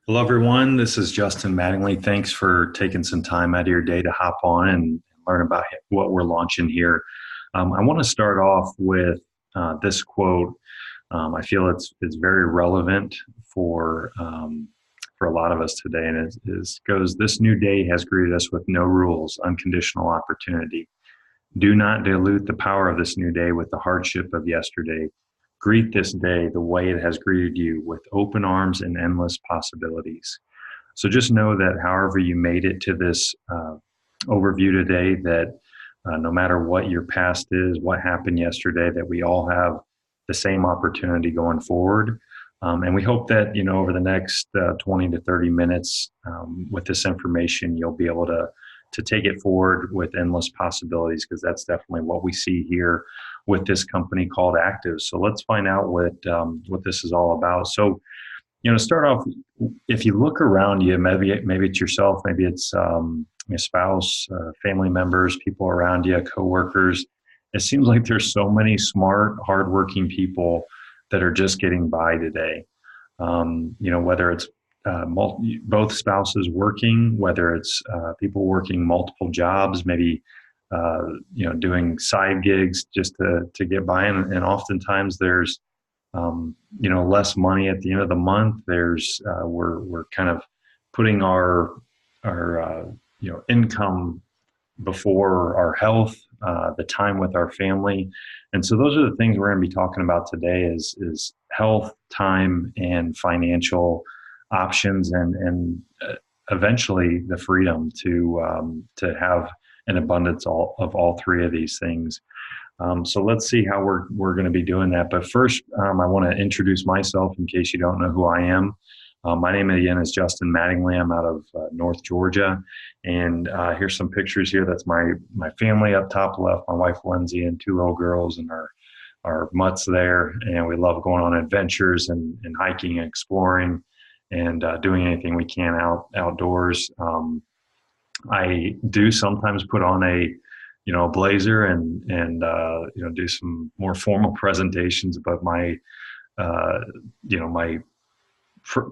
Hello, everyone. This is Justin Mattingly. Thanks for taking some time out of your day to hop on and learn about what we're launching here. I want to start off with this quote. I feel it's very relevant for a lot of us today, and it goes: "This new day has greeted us with no rules, unconditional opportunity. Do not dilute the power of this new day with the hardship of yesterday. Greet this day the way it has greeted you, with open arms and endless possibilities." So just know that however you made it to this overview today, that no matter what your past is, what happened yesterday, that we all have the same opportunity going forward. And we hope that, over the next 20 to 30 minutes with this information, you'll be able to take it forward with endless possibilities, because that's definitely what we see here with this company called Activz. So let's find out what this is all about. So, to start off, if you look around you, maybe it's yourself, maybe it's your spouse, family members, people around you, coworkers. It seems like there's so many smart, hardworking people that are just getting by today. Whether it's both spouses working, whether it's people working multiple jobs, maybe doing side gigs just to get by, and oftentimes there's less money at the end of the month. There's we're kind of putting our income before our health, the time with our family. And so those are the things we're going to be talking about today is health, time, and financial options, and eventually the freedom to have an abundance of all three of these things. So let's see how we're going to be doing that. But first, I want to introduce myself in case you don't know who I am. My name again is Justin Mattingly. I'm out of North Georgia, and here's some pictures here. That's my family up top left. My wife Lindsay and two little girls, and our mutts there. And we love going on adventures and hiking and exploring and doing anything we can outdoors. I do sometimes put on a blazer and do some more formal presentations, but my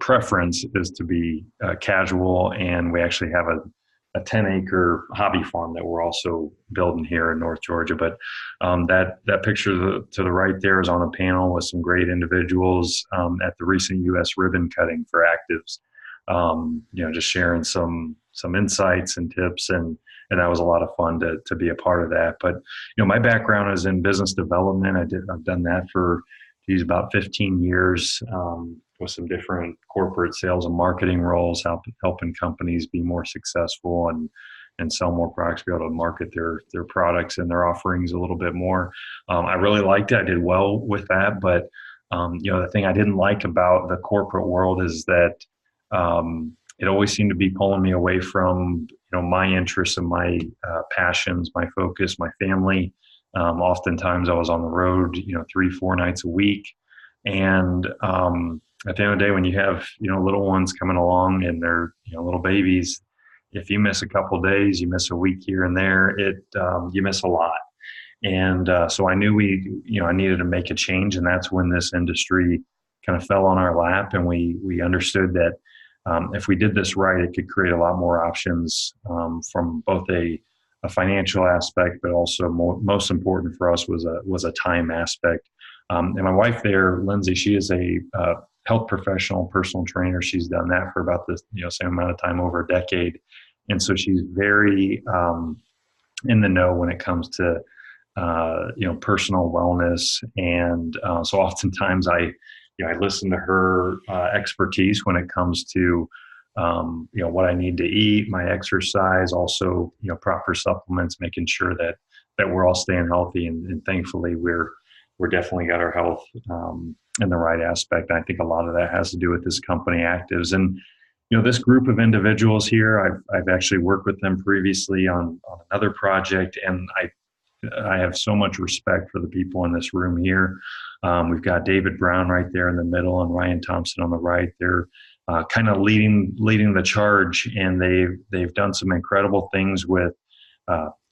preference is to be casual. And we actually have a 10-acre hobby farm that we're also building here in North Georgia. But that picture to the right there is on a panel with some great individuals at the recent U.S. ribbon cutting for Activz. Just sharing some insights and tips, and that was a lot of fun to be a part of that. But my background is in business development. I've done that for about 15 years with some different corporate sales and marketing roles, helping companies be more successful and sell more products, be able to market their products and their offerings a little bit more. I really liked it. I did well with that, but the thing I didn't like about the corporate world is that it always seemed to be pulling me away from my interests and my passions, my focus, my family. Oftentimes I was on the road 3-4 nights a week, and at the end of the day, when you have little ones coming along and they're little babies, if you miss a couple of days, you miss a week here and there, you miss a lot. And so I knew I needed to make a change, and that's when this industry kind of fell on our lap, and we understood that if we did this right, it could create a lot more options from both a financial aspect, but also most important for us was a time aspect. And my wife there, Lindsay, she is a health professional, personal trainer. She's done that for about the same amount of time, over a decade, and so she's very in the know when it comes to personal wellness. And so oftentimes I listen to her expertise when it comes to what I need to eat, my exercise, also proper supplements, making sure that we're all staying healthy. And thankfully we're definitely got our health in the right aspect. And I think a lot of that has to do with this company, Activz. And this group of individuals here, I've actually worked with them previously on another project, and I have so much respect for the people in this room here. We've got David Brown right there in the middle and Ryan Thompson on the right. They're kind of leading the charge, and they've done some incredible things with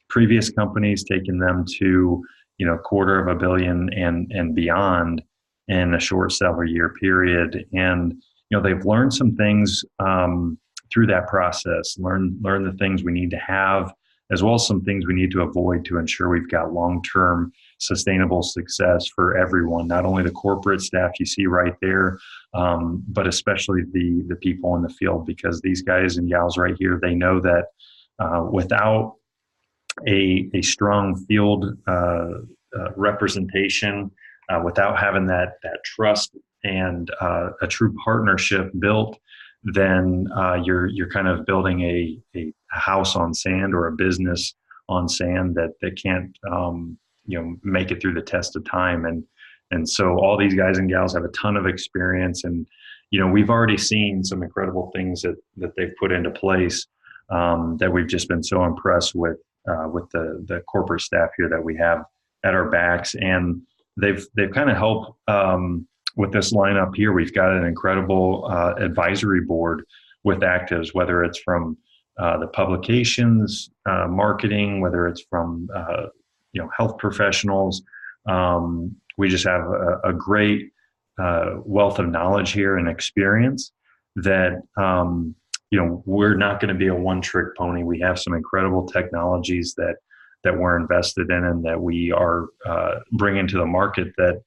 previous companies, taking them to $250 million and beyond in a short several year period. And they've learned some things through that process, learn the things we need to have, as well as some things we need to avoid to ensure we've got long-term sustainable success for everyone, not only the corporate staff you see right there, but especially the people in the field, because these guys and gals right here, they know that without a strong field representation, without having that trust and a true partnership built, then you're kind of building a house on sand, or a business on sand that can't make it through the test of time. And so all these guys and gals have a ton of experience, and we've already seen some incredible things that they've put into place, that we've just been so impressed with the corporate staff here that we have at our backs. And they've kind of helped with this lineup here. We've got an incredible advisory board with Activz, whether it's from the publications, marketing, whether it's from health professionals. We just have a great wealth of knowledge here and experience that we're not going to be a one-trick pony. We have some incredible technologies that we're invested in, and that we are bringing to the market that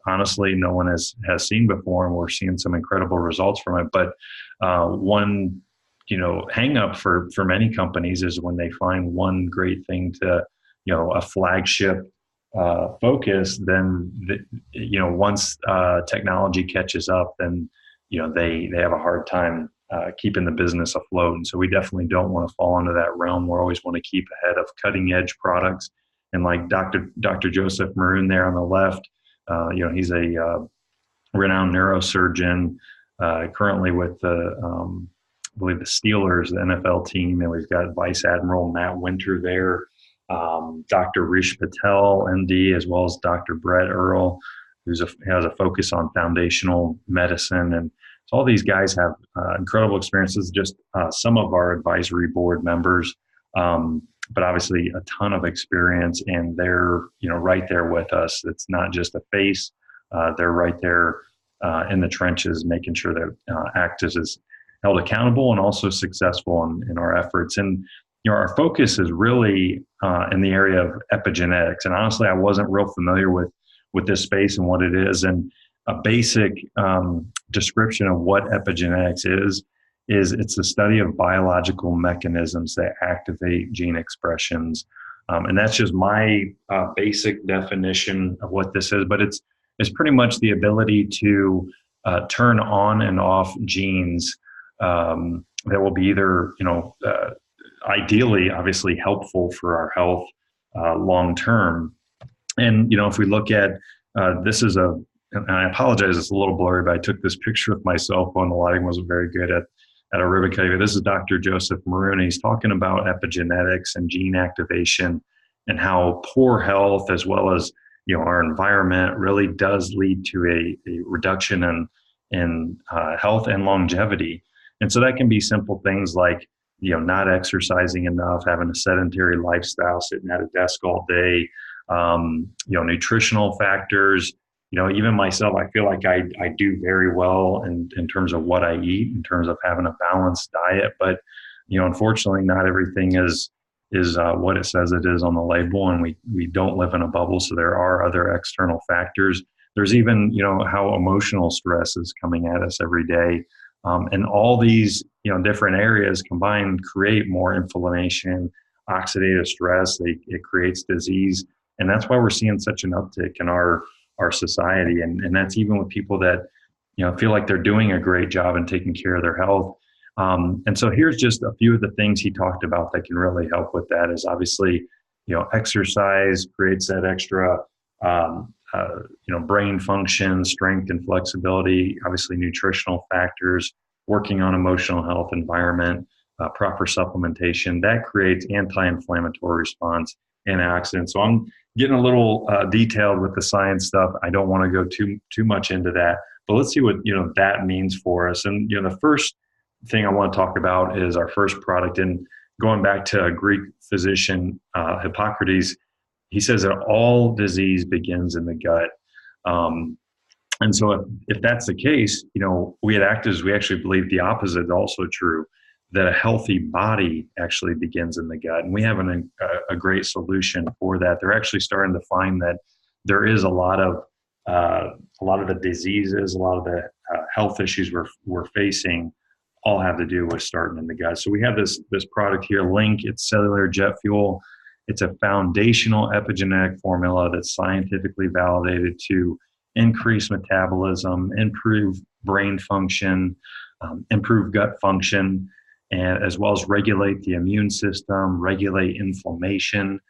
honestly no one has seen before, and we're seeing some incredible results from it. But one hang up for many companies is when they find one great thing to a flagship focus, then once technology catches up, then they have a hard time keeping the business afloat. And so we definitely don't want to fall into that realm. We always want to keep ahead of cutting edge products. And like Dr. Joseph Maroon there on the left, he's a renowned neurosurgeon, currently with I believe the Steelers, the NFL team. And we've got Vice Admiral Matt Winter there, Dr. Rish Patel, MD, as well as Dr. Brett Earl, who has a focus on foundational medicine. And so all these guys have incredible experiences, just some of our advisory board members, but obviously a ton of experience, and they're right there with us. It's not just a face; they're right there in the trenches, making sure that Activz is held accountable and also successful in our efforts. And our focus is really in the area of epigenetics. And honestly, I wasn't real familiar with this space and what it is. And a basic description of what epigenetics is it's the study of biological mechanisms that activate gene expressions. And that's just my basic definition of what this is. But it's pretty much the ability to turn on and off genes that will be either, ideally, obviously helpful for our health long term. And, if we look at this is and I apologize, it's a little blurry, but I took this picture with my cell phone. The lighting wasn't very good at a ribbon cutting. This is Dr. Joseph Maroon. He's talking about epigenetics and gene activation, and how poor health, as well as our environment, really does lead to a reduction in health and longevity. And so that can be simple things like not exercising enough, having a sedentary lifestyle, sitting at a desk all day, nutritional factors. Even myself, I feel like I do very well in terms of what I eat, in terms of having a balanced diet. But, unfortunately, not everything is what it says it is on the label, and we don't live in a bubble. So there are other external factors. There's even, how emotional stress is coming at us every day. And all these, different areas combined create more inflammation, oxidative stress. It creates disease. And that's why we're seeing such an uptick in our society. And that's even with people that, feel like they're doing a great job in taking care of their health. And so here's just a few of the things he talked about that can really help with that is obviously, exercise creates that extra, brain function, strength and flexibility, obviously nutritional factors, working on emotional health, environment, proper supplementation, that creates anti-inflammatory response, antioxidants. So I'm getting a little detailed with the science stuff. I don't want to go too much into that, but let's see what that means for us. And the first thing I want to talk about is our first product. And going back to a Greek physician, Hippocrates, he says that all disease begins in the gut. And so if that's the case, we at Activz, we actually believe the opposite is also true, that a healthy body actually begins in the gut. And we have a great solution for that. They're actually starting to find that there is a lot of the diseases, a lot of the health issues we're facing all have to do with starting in the gut. So we have this product here, Link. It's cellular jet fuel. It's a foundational epigenetic formula that's scientifically validated to increase metabolism, improve brain function, improve gut function, and as well as regulate the immune system, regulate inflammation,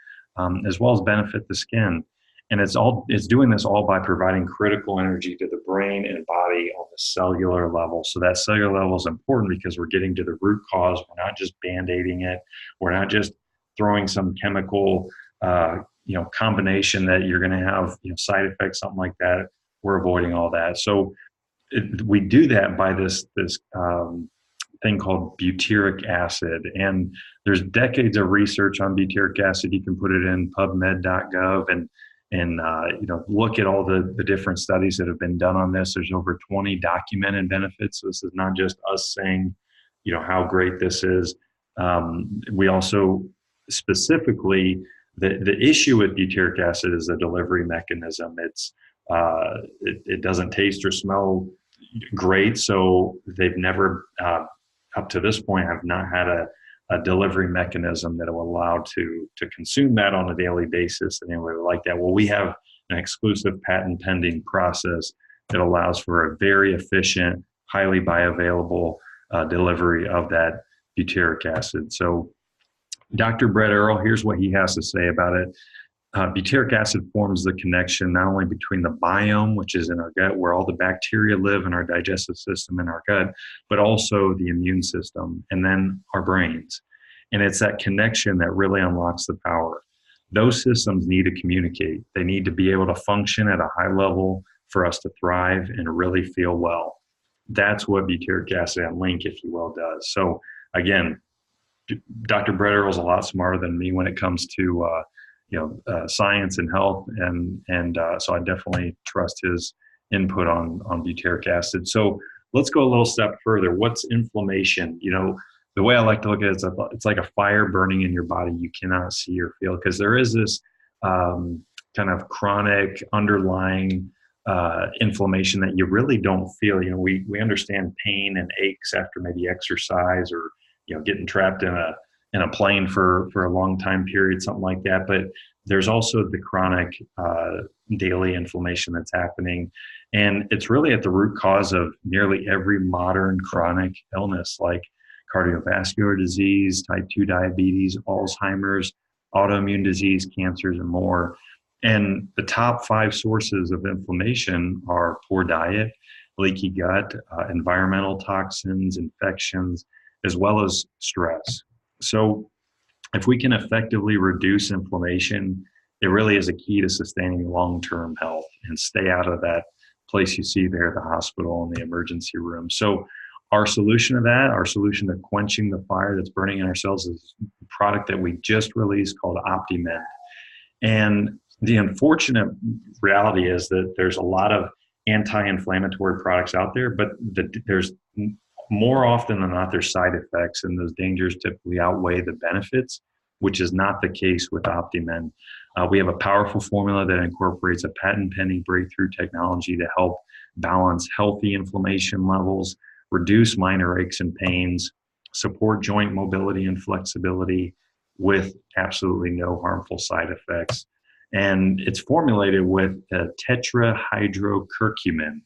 as well as benefit the skin. And it's doing this all by providing critical energy to the brain and body on the cellular level. So that cellular level is important because we're getting to the root cause. We're not just band-aiding it. We're not just throwing some chemical combination that you're going to have side effects, something like that. We're avoiding all that. So we do that by this thing called butyric acid. And there's decades of research on butyric acid. You can put it in pubmed.gov and look at all the different studies that have been done on this. There's over 20 documented benefits. So this is not just us saying, how great this is. We also specifically, the issue with butyric acid is the delivery mechanism. It doesn't taste or smell great. So they've never, up to this point, have not had a delivery mechanism that will allow to consume that on a daily basis. And anyway, like that. Well, we have an exclusive patent pending process that allows for a very efficient, highly bioavailable delivery of that butyric acid. So Dr. Brett Earl, here's what he has to say about it. Butyric acid forms the connection not only between the biome, which is in our gut, where all the bacteria live in our digestive system in our gut, but also the immune system and then our brains. And it's that connection that really unlocks the power. Those systems need to communicate. They need to be able to function at a high level for us to thrive and really feel well. That's what butyric acid and Link, if you will, does. So again, Dr. Brett Earl is a lot smarter than me when it comes to science and health, and so I definitely trust his input on butyric acid. So let's go a little step further. What's inflammation? The way I like to look at it is it's like a fire burning in your body you cannot see or feel, because there is this kind of chronic underlying inflammation that you really don't feel. We understand pain and aches after maybe exercise or getting trapped in a plane for a long time period, something like that. But there's also the chronic daily inflammation that's happening. And it's really at the root cause of nearly every modern chronic illness, like cardiovascular disease, type 2 diabetes, Alzheimer's, autoimmune disease, cancers, and more. And the top 5 sources of inflammation are poor diet, leaky gut, environmental toxins, infections, as well as stress. So if we can effectively reduce inflammation, it really is a key to sustaining long-term health and stay out of that place you see there, the hospital and the emergency room. So our solution to quenching the fire that's burning in our cells is a product that we just released called OptiMend. And the unfortunate reality is that there's a lot of anti-inflammatory products out there, but there's more often than not, there's side effects, and those dangers typically outweigh the benefits, which is not the case with OptiMend. We have a powerful formula that incorporates a patent-pending breakthrough technology to help balance healthy inflammation levels, reduce minor aches and pains, support joint mobility and flexibility with absolutely no harmful side effects. And it's formulated with a tetrahydrocurcumin.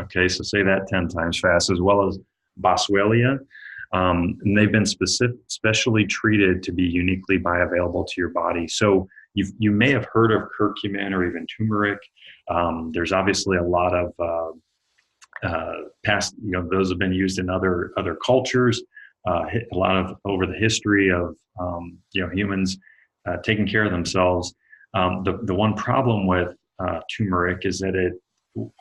Okay, so say that 10 times fast, as well as Boswellia, and they've been specially treated to be uniquely bioavailable to your body. So you may have heard of curcumin or even turmeric. There's obviously a lot of past, those have been used in other cultures. A lot of over the history of humans taking care of themselves. The one problem with turmeric is that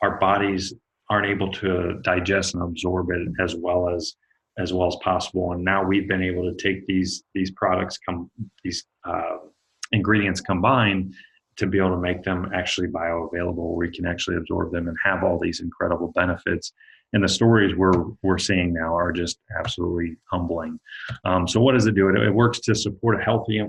our bodies aren't able to digest and absorb it as well as possible. And now we've been able to take these products, these ingredients combined to be able to make them actually bioavailable, where we can actually absorb them and have all these incredible benefits. And the stories we're seeing now are just absolutely humbling. So what does it do? It works to support a healthy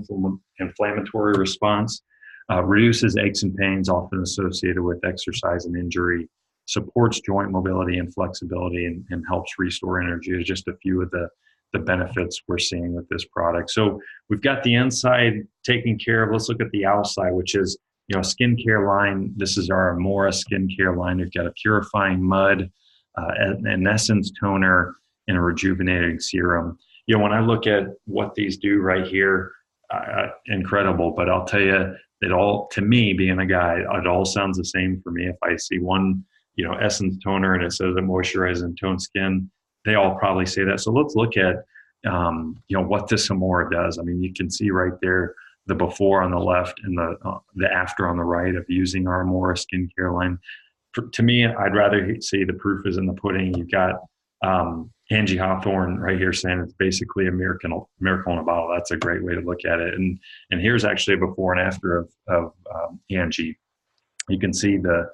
inflammatory response, reduces aches and pains often associated with exercise and injury, supports joint mobility and flexibility, and helps restore energy. Is just a few of the benefits we're seeing with this product. So we've got the inside taken care of. Let's look at the outside, which is, skincare line. This is our Amora skincare line. We've got a purifying mud, an essence toner, and a rejuvenating serum. When I look at what these do right here, incredible. But I'll tell you, to me, being a guy, it all sounds the same for me. If I see one, essence toner and it says it moisturizes and tones skin, they all probably say that. So let's look at, what this Amora does. I mean, you can see right there the before on the left and the after on the right of using our Amora skincare line. To me, I'd rather see the proof is in the pudding. You've got Angie Hawthorne right here saying it's basically a miracle in a bottle. That's a great way to look at it. And here's actually a before and after of Angie. You can see the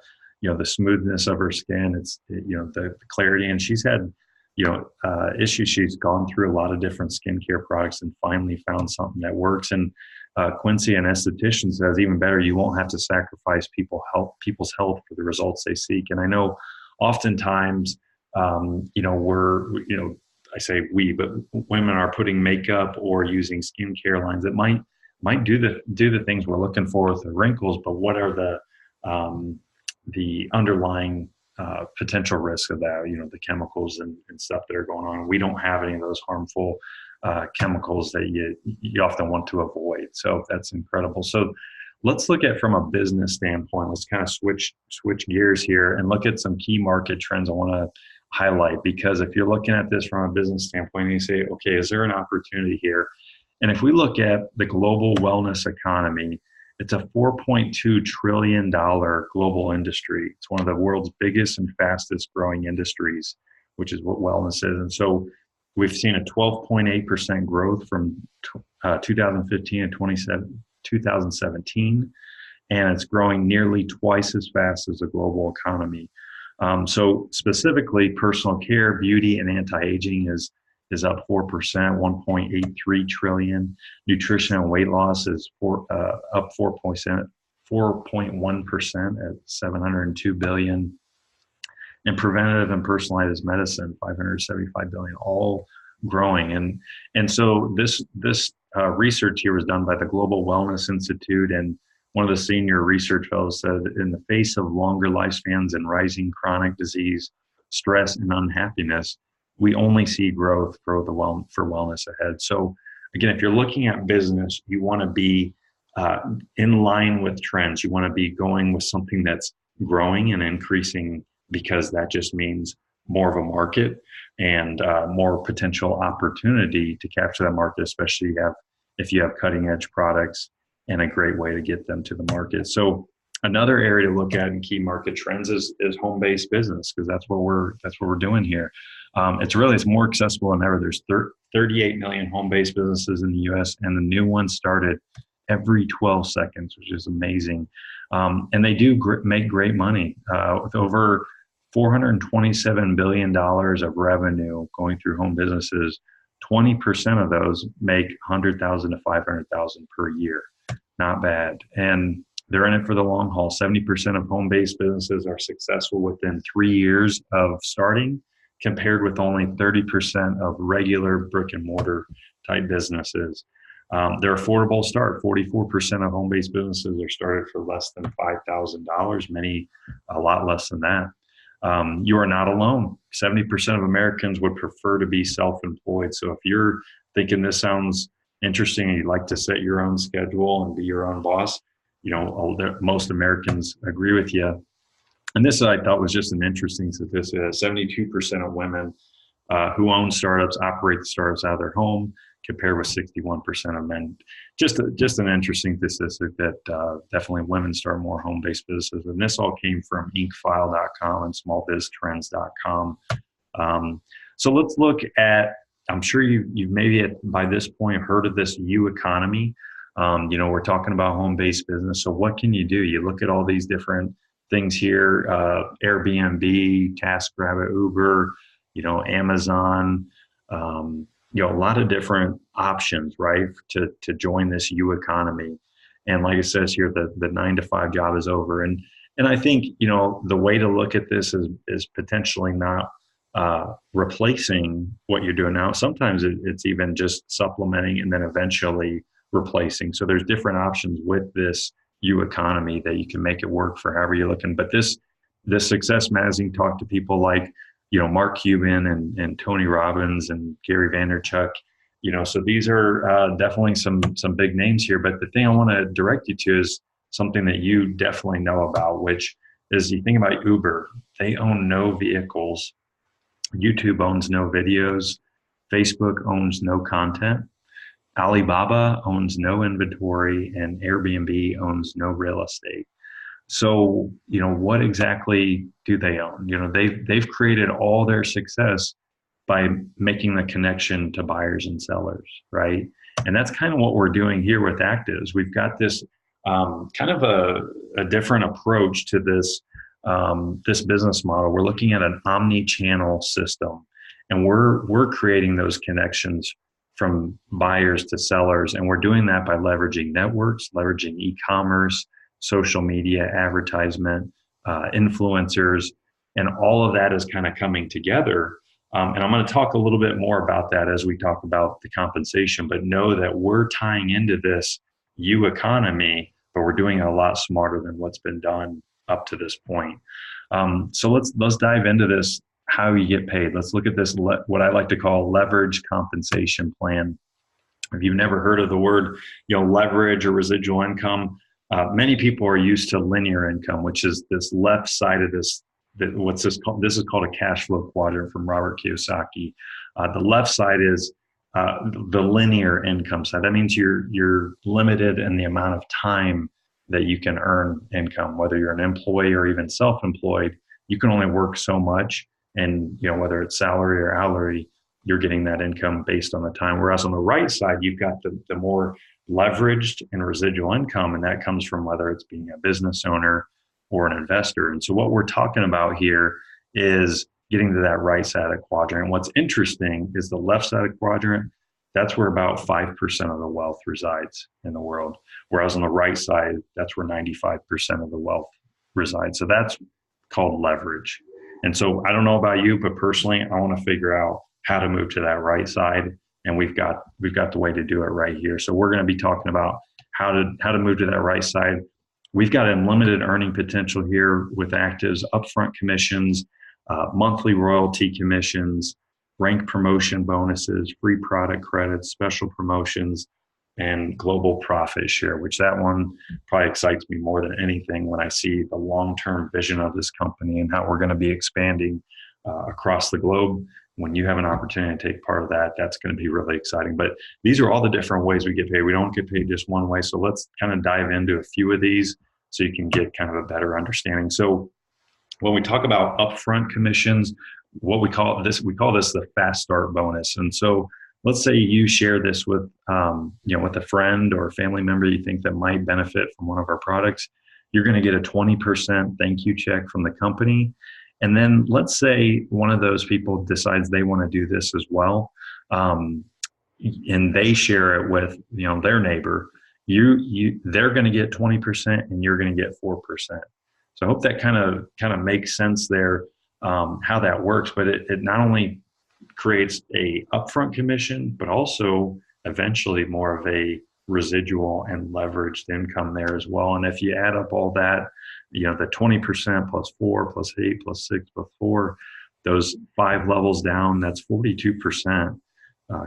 smoothness of her skin. It's the clarity, and she's had issues. She's gone through a lot of different skincare products and finally found something that works. And Quincy, an esthetician, says even better, you won't have to sacrifice people's health for the results they seek. And I know oftentimes, I say we, but women are putting makeup or using skincare lines that might do the things we're looking for with the wrinkles, but what are the underlying potential risk of that, the chemicals and stuff that are going on. We don't have any of those harmful chemicals that you often want to avoid. So that's incredible. So let's look at from a business standpoint. Let's kind of switch gears here and look at some key market trends I want to highlight, because if you're looking at this from a business standpoint, you say, okay, is there an opportunity here? And if we look at the global wellness economy, it's a $4.2 trillion global industry. It's one of the world's biggest and fastest growing industries, which is what wellness is. And so we've seen a 12.8% growth from 2015 to 2017, and it's growing nearly twice as fast as the global economy. So specifically, personal care, beauty, and anti-aging is up 4%, 1.83 trillion. Nutrition and weight loss is up 4.1% at 702 billion. And preventative and personalized medicine, 575 billion, all growing. And so this research here was done by the Global Wellness Institute, and one of the senior research fellows said, in the face of longer lifespans and rising chronic disease, stress, and unhappiness, we only see growth for wellness ahead. So again, if you're looking at business, you want to be in line with trends. You want to be going with something that's growing and increasing, because that just means more of a market and more potential opportunity to capture that market, especially if you have cutting edge products and a great way to get them to the market. So another area to look at in key market trends is home-based business, because that's what we're doing here. It's more accessible than ever. There's 38 million home-based businesses in the U.S., and the new ones started every 12 seconds, which is amazing. And they do make great money with over $427 billion of revenue going through home businesses. 20% of those make $100,000 to $500,000 per year. Not bad. And they're in it for the long haul. 70% of home-based businesses are successful within 3 years of starting, compared with only 30% of regular brick and mortar type businesses. They're affordable to start. 44% of home-based businesses are started for less than $5,000, many a lot less than that. You are not alone. 70% of Americans would prefer to be self-employed. So if you're thinking this sounds interesting and you'd like to set your own schedule and be your own boss, most Americans agree with you. And this I thought was just an interesting statistic. 72% of women who own startups operate the startups out of their home, compared with 61% of men. Just an interesting statistic that definitely women start more home-based businesses. And this all came from inkfile.com and smallbiztrends.com. So let's look at, I'm sure you've maybe by this point heard of this U economy. We're talking about home-based business. So what can you do? You look at all these different things here, Airbnb, TaskRabbit, Uber, Amazon, a lot of different options, right, to join this U economy. And like it says here, the 9 to 5 job is over. And I think, the way to look at this is potentially not replacing what you're doing now. Sometimes it's even just supplementing and then eventually replacing. So there's different options with this U economy that you can make it work for however you're looking. But this Success Magazine talked to people like, Mark Cuban and Tony Robbins and Gary Vaynerchuk. So these are definitely some big names here. But the thing I want to direct you to is something that you definitely know about, which is you think about Uber. They own no vehicles. YouTube owns no videos. Facebook owns no content. Alibaba owns no inventory, and Airbnb owns no real estate. So, what exactly do they own? They've created all their success by making the connection to buyers and sellers, right? And that's kind of what we're doing here with Activz. We've got this kind of a different approach to this business model. We're looking at an omni-channel system, and we're creating those connections from buyers to sellers, and we're doing that by leveraging networks, leveraging e-commerce, social media, advertisement, influencers, and all of that is kind of coming together. And I'm going to talk a little bit more about that as we talk about the compensation, but know that we're tying into this U economy, but we're doing it a lot smarter than what's been done up to this point. So let's dive into this, how you get paid. Let's look at this, what I like to call leverage compensation plan. If you've never heard of the word, leverage or residual income, many people are used to linear income, which is this left side of this. What's this called? This is called a cash flow quadrant from Robert Kiyosaki. The left side is the linear income side. That means you're limited in the amount of time that you can earn income, whether you're an employee or even self-employed. You can only work so much, and whether it's salary or hourly, you're getting that income based on the time. Whereas on the right side, you've got the more leveraged and residual income, and that comes from whether it's being a business owner or an investor. And so what we're talking about here is getting to that right side of the quadrant. What's interesting is the left side of the quadrant, that's where about 5% of the wealth resides in the world. Whereas on the right side, that's where 95% of the wealth resides. So that's called leverage. And so I don't know about you, but personally, I want to figure out how to move to that right side. And we've got the way to do it right here. So we're going to be talking about how to move to that right side. We've got unlimited earning potential here with Activz, upfront commissions, monthly royalty commissions, rank promotion bonuses, free product credits, special promotions, and global profit share, which that one probably excites me more than anything when I see the long-term vision of this company and how we're going to be expanding across the globe. When you have an opportunity to take part of that, that's going to be really exciting. But these are all the different ways we get paid. We don't get paid just one way. So let's kind of dive into a few of these so you can get kind of a better understanding. So when we talk about upfront commissions, we call this the fast start bonus. And so let's say you share this with with a friend or a family member you think that might benefit from one of our products. You're going to get a 20% thank you check from the company. And then let's say one of those people decides they want to do this as well, and they share it with their neighbor. They're going to get 20% and you're going to get 4%. So I hope that kind of makes sense there, how that works. But it not only creates a upfront commission, but also eventually more of a residual and leveraged income there as well. And if you add up all that, the 20% plus 4 plus 8 plus 6 plus 4, those 5 levels down, that's 42%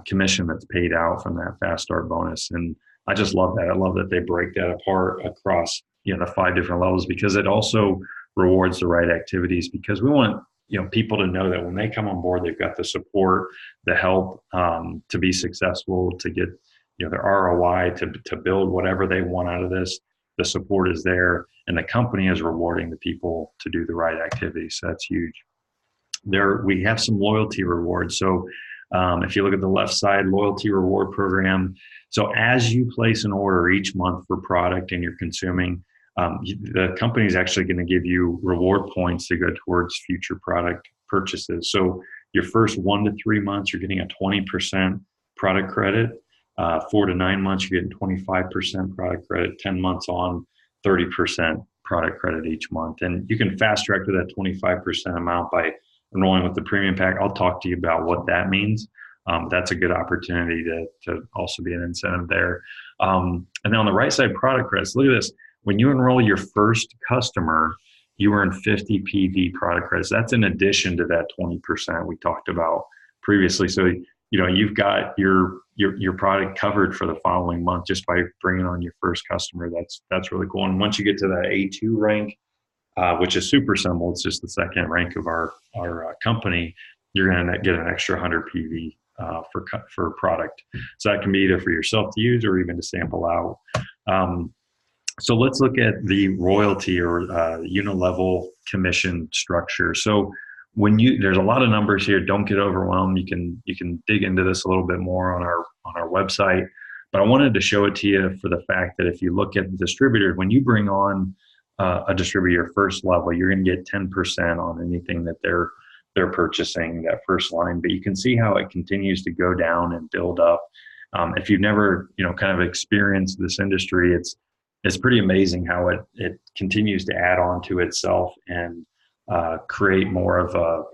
commission that's paid out from that fast start bonus. And I just love that. I love that they break that apart across the 5 different levels, because it also rewards the right activities, because we want people to know that when they come on board, they've got the support, the help to be successful, to get their ROI, to build whatever they want out of this. The support is there, and the company is rewarding the people to do the right activities. So that's huge. We have some loyalty rewards. So If you look at the left side, loyalty reward program. So as you place an order each month for product and you're consuming, the company is actually going to give you reward points to go towards future product purchases. So your first 1 to 3 months, you're getting a 20% product credit. 4 to 9 months, you're getting 25% product credit. 10 months on, 30% product credit each month. And you can fast track to that 25% amount by enrolling with the premium pack. I'll talk to you about what that means. That's a good opportunity to also be an incentive there. And then on the right side, product credits. Look at this. When you enroll your first customer, you earn 50 PV product credits. That's in addition to that 20% we talked about previously. So, you've got your product covered for the following month just by bringing on your first customer. That's really cool. And once you get to that A2 rank, which is super simple, it's just the second rank of our company, you're going to get an extra 100 PV for product. So that can be either for yourself to use or even to sample out. So let's look at the royalty or unit level commission structure. So there's a lot of numbers here. Don't get overwhelmed. You can dig into this a little bit more on our website. But I wanted to show it to you for the fact that if you look at the distributor, when you bring on a distributor first level, you're going to get 10% on anything that they're purchasing, that first line. But you can see how it continues to go down and build up. If you've never kind of experienced this industry, it's pretty amazing how it continues to add on to itself and create more of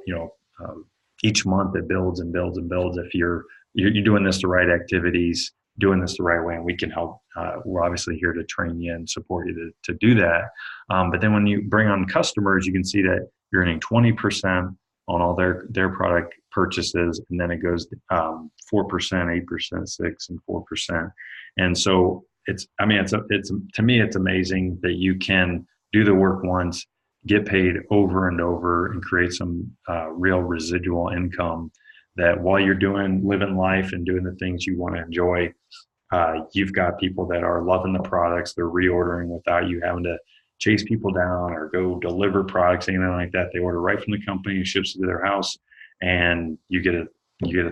each month it builds and builds and builds. If you're doing this the right activities, doing this the right way, and we can help. We're obviously here to train you and support you to do that. But then when you bring on customers, you can see that you're earning 20% on all their product purchases, and then it goes 4%, 8%, 6%, and 4%. And so to me, it's amazing that you can do the work once, get paid over and over, and create some real residual income that while you're living life and doing the things you want to enjoy, you've got people that are loving the products. They're reordering without you having to chase people down or go deliver products, anything like that. They order right from the company, ships it to their house, and you get a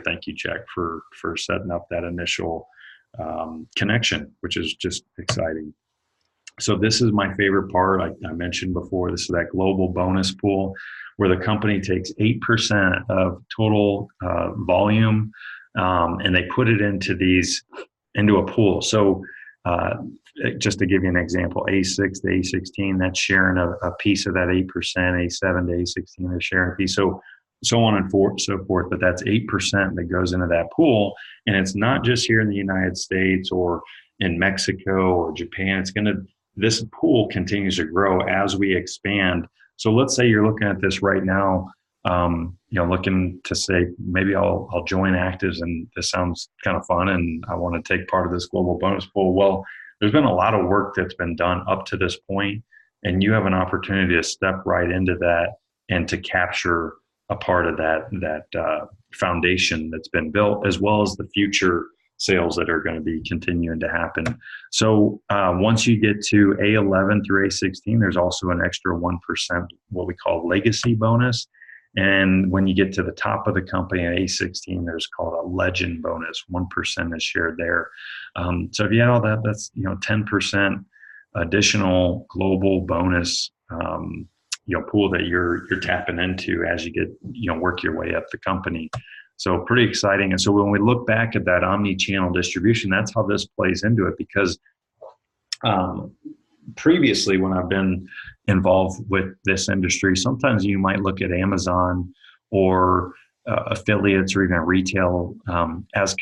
thank you check for setting up that initial connection, which is just exciting. So this is my favorite part. I mentioned before, this is that global bonus pool where the company takes 8% of total volume and they put it into a pool. So just to give you an example, A6 to A16, that's sharing a piece of that 8%, A7 to A16, they're sharing a piece. So on and so forth, but that's 8% that goes into that pool. And it's not just here in the United States or in Mexico or Japan. This pool continues to grow as we expand. So let's say you're looking at this right now, looking to say, maybe I'll join Activz and this sounds kind of fun and I want to take part of this global bonus pool. Well, there's been a lot of work that's been done up to this point, and you have an opportunity to step right into that and to capture a part of that foundation that's been built, as well as the future sales that are going to be continuing to happen. So once you get to A11 through A16, there's also an extra 1%, what we call legacy bonus. And when you get to the top of the company at A16, there's called a legend bonus. 1% is shared there. So if you add all that, that's 10% additional global bonus pool that you're tapping into as you get work your way up the company. So pretty exciting. And so when we look back at that omni-channel distribution, that's how this plays into it, because previously when I've been involved with this industry, sometimes you might look at Amazon or affiliates or even retail as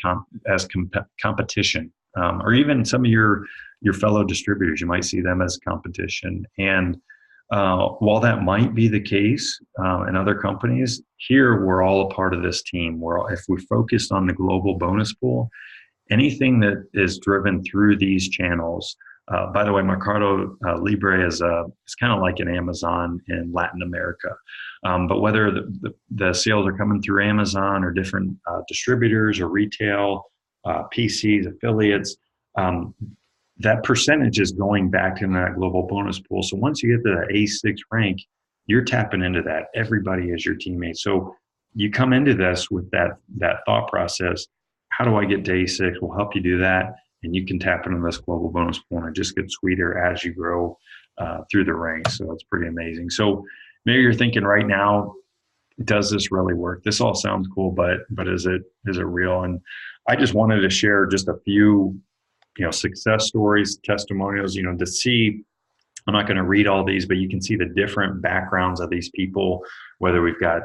competition, or even some of your fellow distributors, you might see them as competition. And while that might be the case in other companies, here we're all a part of this team. If we focused on the global bonus pool, anything that is driven through these channels. By the way, Mercado Libre is kind of like an Amazon in Latin America. But whether the sales are coming through Amazon or different distributors or retail, PCs, affiliates, that percentage is going back in that global bonus pool. So once you get to the A6 rank, you're tapping into that. Everybody is your teammate. So you come into this with that thought process. How do I get day six? We'll help you do that, and you can tap into this global bonus pool, and it just gets sweeter as you grow through the ranks. So it's pretty amazing. So maybe you're thinking right now, does this really work? This all sounds cool, but is it real? And I just wanted to share just a few, success stories, testimonials, to see. I'm not going to read all these, but you can see the different backgrounds of these people, whether we've got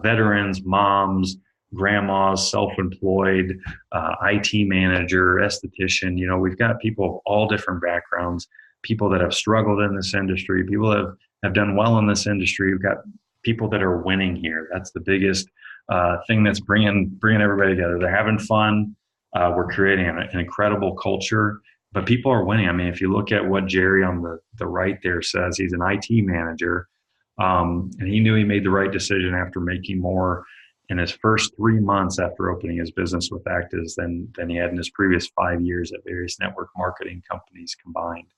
veterans, moms, grandmas, self-employed, IT manager, esthetician. We've got people of all different backgrounds, people that have struggled in this industry, people that have done well in this industry. We've got people that are winning here. That's the biggest thing that's bringing everybody together. They're having fun. We're creating an incredible culture, but people are winning. I mean, if you look at what Jerry on the right there says, he's an IT manager, and he knew he made the right decision after making more in his first 3 months after opening his business with Activz than he had in his previous 5 years at various network marketing companies combined.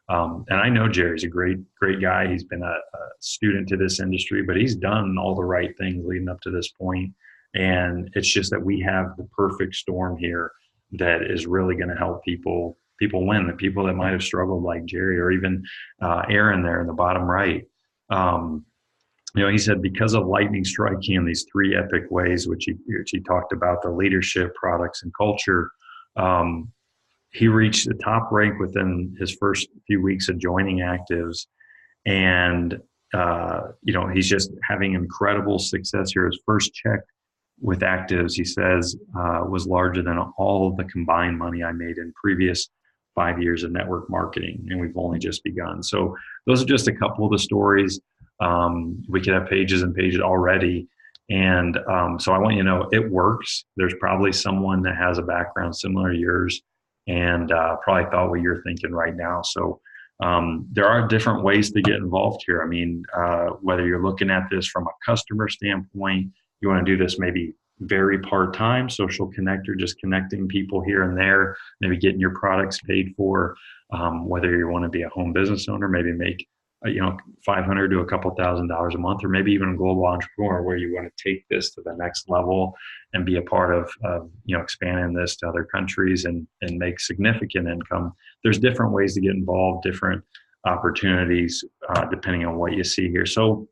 And I know Jerry's a great guy. He's been a student to this industry, but he's done all the right things leading up to this point. And it's just that we have the perfect storm here that is really going to help people win. The people that might have struggled, like Jerry, or even Aaron there in the bottom right. He said, because of lightning striking in these three epic ways, which he talked about, the leadership, products, and culture. He reached the top rank within his first few weeks of joining Activz. And, he's just having incredible success here. His first check with Activz, he says, was larger than all of the combined money I made in previous 5 years of network marketing. And we've only just begun. So those are just a couple of the stories. We could have pages and pages already. And so I want you to know it works. There's probably someone that has a background similar to yours and probably thought what you're thinking right now. So there are different ways to get involved here. I mean, whether you're looking at this from a customer standpoint, you want to do this maybe very part-time, social connector, just connecting people here and there, maybe getting your products paid for, whether you want to be a home business owner, maybe make $500 to a couple $1,000s a month, or maybe even a global entrepreneur where you want to take this to the next level and be a part of expanding this to other countries and make significant income. There's different ways to get involved, different opportunities, depending on what you see here. So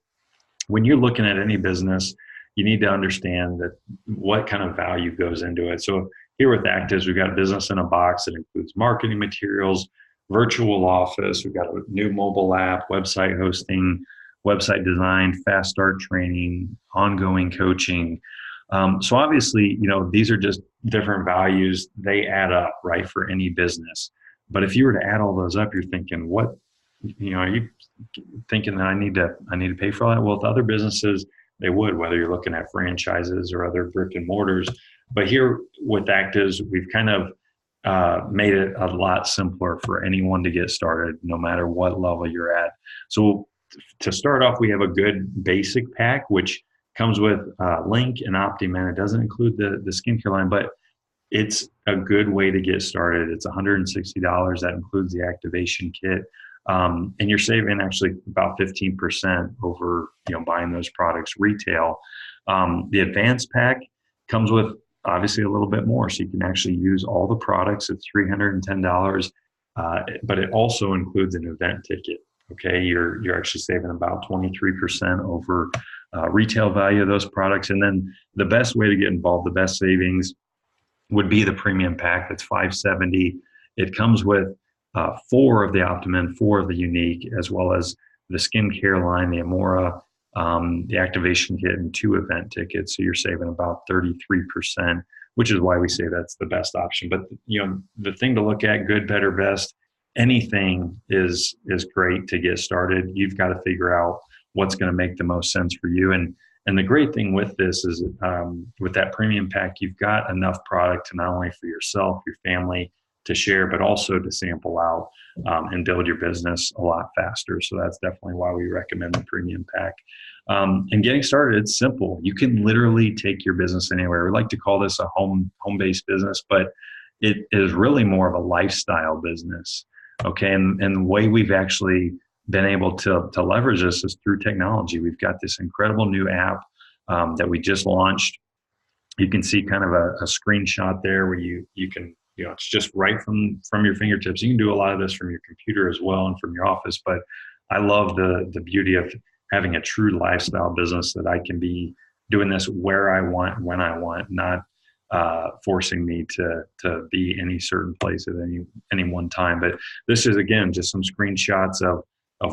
when you're looking at any business, you need to understand that what kind of value goes into it. So here with Activz, we've got a business in a box that includes marketing materials, virtual office. We've got a new mobile app, website hosting, website design, fast start training, ongoing coaching. So obviously, these are just different values. They add up, right, for any business. But if you were to add all those up, you're thinking, what, are you thinking that I need to pay for all that? Well, with other businesses, they would, whether you're looking at franchises or other brick and mortars. But here with Activz, we've kind of made it a lot simpler for anyone to get started, no matter what level you're at. So to start off, we have a good basic pack, which comes with Link and OptiMan. It doesn't include the skincare line, but it's a good way to get started. It's $160. That includes the activation kit. And you're saving actually about 15% over buying those products retail. The advanced pack comes with obviously a little bit more, so you can actually use all the products. It's $310, but it also includes an event ticket. Okay, you're actually saving about 23% over retail value of those products. And then the best way to get involved, the best savings, would be the premium pack. That's $570. It comes with 4 of the OptiMan, 4 of the Unique, as well as the skincare line, the Amora, the activation kit, and 2 event tickets. So you're saving about 33%, which is why we say that's the best option. But the thing to look at, good, better, best, anything is great to get started. You've got to figure out what's going to make the most sense for you. And the great thing with this is with that premium pack, you've got enough product to not only for yourself, your family, to share, but also to sample out and build your business a lot faster. So that's definitely why we recommend the premium pack. And getting started, it's simple. You can literally take your business anywhere. We like to call this a home-based business, but it is really more of a lifestyle business. Okay, and the way we've actually been able to leverage this is through technology. We've got this incredible new app that we just launched. You can see kind of a screenshot there where you can, it's just right from your fingertips. You can do a lot of this from your computer as well and from your office, but I love the beauty of having a true lifestyle business that I can be doing this where I want, when I want, not forcing me to be any certain place at any one time. But this is, again, just some screenshots of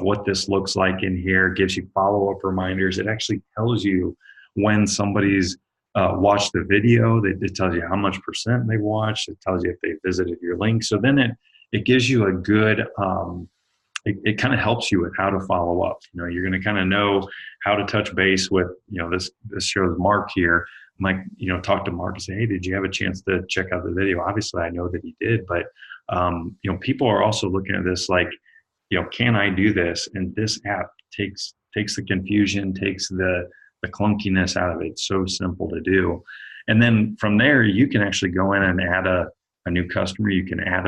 what this looks like in here. It gives you follow-up reminders. It actually tells you when somebody's watched the video. It tells you how much percent they watched. It tells you if they visited your link. So then it gives you a good, it kind of helps you with how to follow up. You're going to kind of know how to touch base with, this shows Mark here. Mike, talk to Mark and say, hey, did you have a chance to check out the video? Obviously, I know that he did, but, people are also looking at this like, can I do this? And this app takes the confusion, takes the clunkiness out of it. It's so simple to do. And then from there, you can actually go in and add a new customer. You can add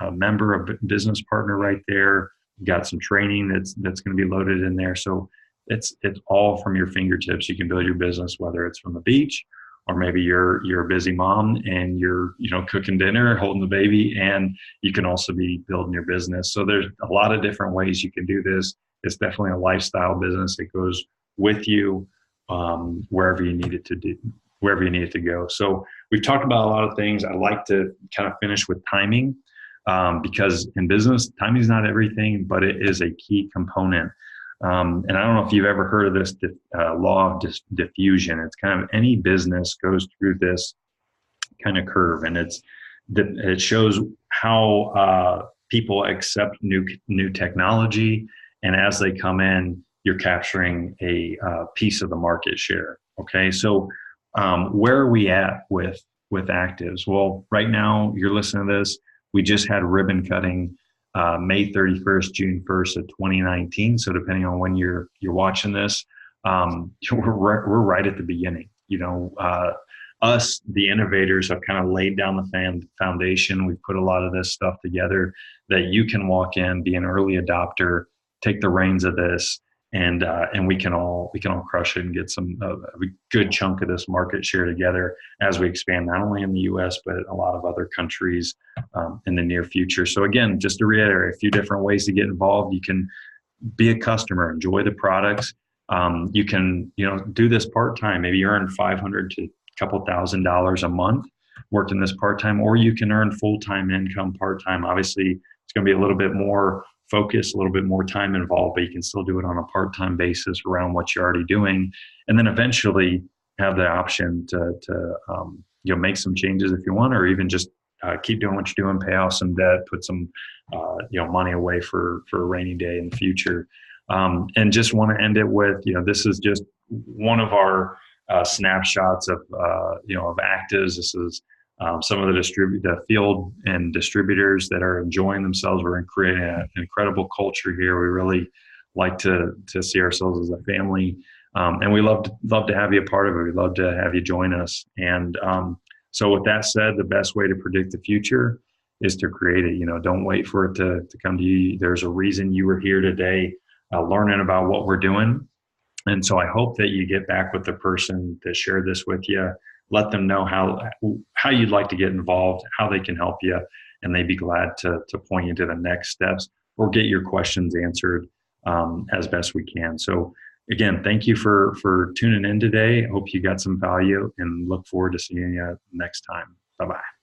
a member, a business partner right there. You've got some training that's going to be loaded in there. So it's all from your fingertips. You can build your business, whether it's from the beach, or maybe you're a busy mom and you're cooking dinner, holding the baby, and you can also be building your business. So there's a lot of different ways you can do this. It's definitely a lifestyle business. It goes with you wherever you need it to go. So we've talked about a lot of things. I like to kind of finish with timing, because in business, timing is not everything, but it is a key component. And I don't know if you've ever heard of this law of diffusion. It's kind of any business goes through this kind of curve, and it shows how people accept new technology, and as they come in, you're capturing a piece of the market share. Okay, so where are we at with Activz? Well, right now you're listening to this. We just had ribbon cutting May 31st, June 1st of 2019. So depending on when you're watching this, we're right at the beginning. Us, the innovators, have kind of laid down the foundation. We've put a lot of this stuff together that you can walk in, be an early adopter, take the reins of this, and we can all crush it and get a good chunk of this market share together as we expand not only in the U.S. but a lot of other countries in the near future. So again, just to reiterate, a few different ways to get involved. You can be a customer, enjoy the products. You can do this part time. Maybe you earn $500 to a couple $1,000s a month working this part time, or you can earn full time income part time. Obviously, it's going to be a little bit more focus, a little bit more time involved, but you can still do it on a part-time basis around what you're already doing, and then eventually have the option to make some changes if you want, or even just keep doing what you're doing, pay off some debt, put some money away for a rainy day in the future. And just want to end it with, this is just one of our snapshots of Activz. This is some of the field and distributors that are enjoying themselves. We're creating an incredible culture here. We really like to see ourselves as a family, and we love to have you a part of it. We'd love to have you join us. And so with that said, the best way to predict the future is to create it. Don't wait for it to come to you. There's a reason you were here today learning about what we're doing. And so I hope that you get back with the person that shared this with you. Let them know how you'd like to get involved, how they can help you, and they'd be glad to point you to the next steps or get your questions answered as best we can. So again, thank you for tuning in today. I hope you got some value and look forward to seeing you next time. Bye-bye.